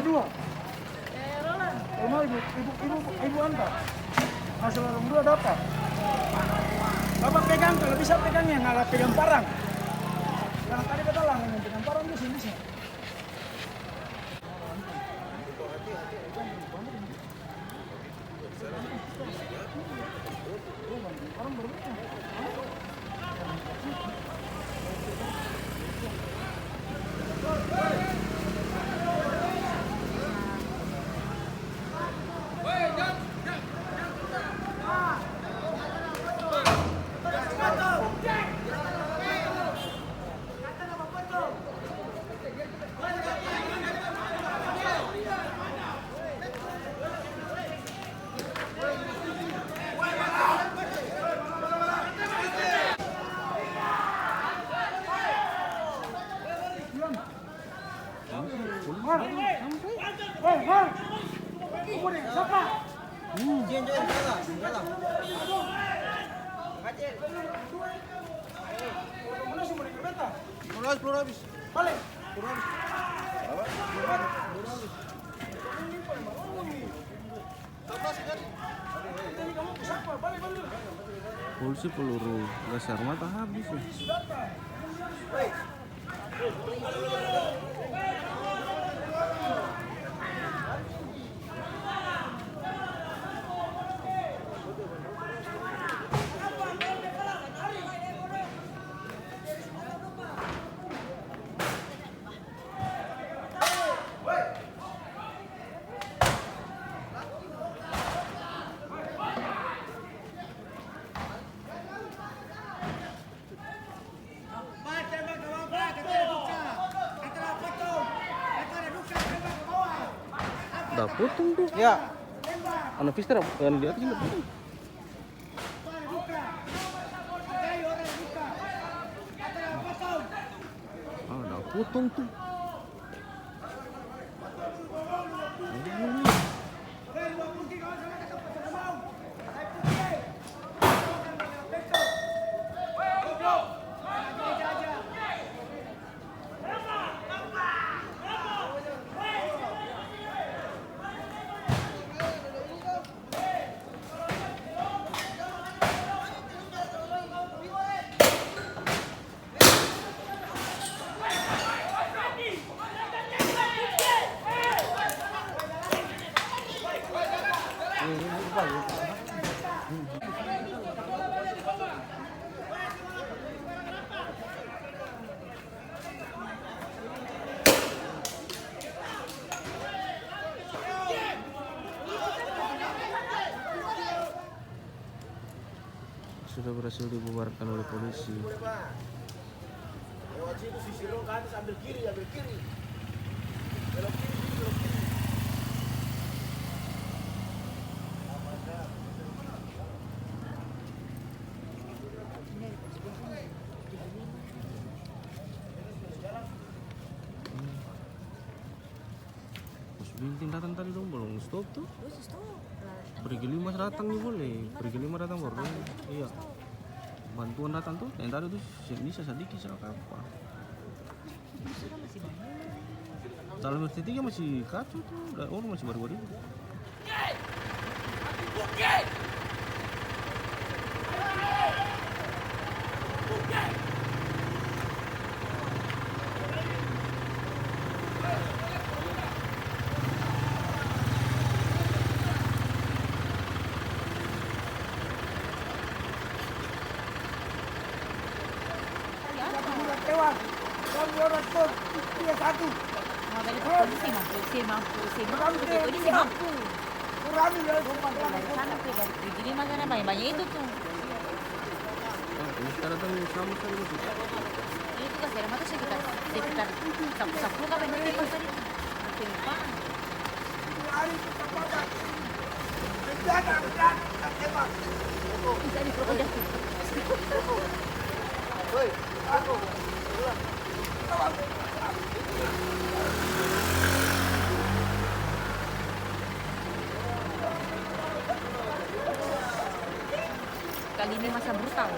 dua. Kalau mau ibu antar. Masuk lorong dua dapat. Bapak pegang, kalau bisa pegang yang nggak pegang parang. Karena tadi kita lang yang pegang parang bisa. Peluru habis. Balik. Polisi peluru gas air mata habis ya. Udah potong tuh. Ya. Anak Fister yang di atas ini potong. Ah, udah potong tuh. Sudah berhasil dibubarkan oleh polisi. Lewat situ sisi lo ke atas ambil kiri. Belok kiri. Pos Binting datang tadi dong, belum stop tuh. Pergi 5 datang nih boleh, pergi 5 datang baru. Iya. Bantuan datang tuh, yang tadi tuh bisa sedikit sama apa. Dalam RT3 masih kacau tuh, orang masih baru-baru. Tewas. Dan 231. Mau dari polisi mampu. Polisi mampu. Kurangi ya. Dari sana tuh dari begini makanya banyak itu tuh. Ini sekarang tuh sama sekali tuh. Ini tuh kasih mata sekitar 10 kan benar pas tadi. Kelupaan. Hari kita pakai. Menjaga, tembak. Bisa diproduksi. Woi, aku. Kali ini masa brutal.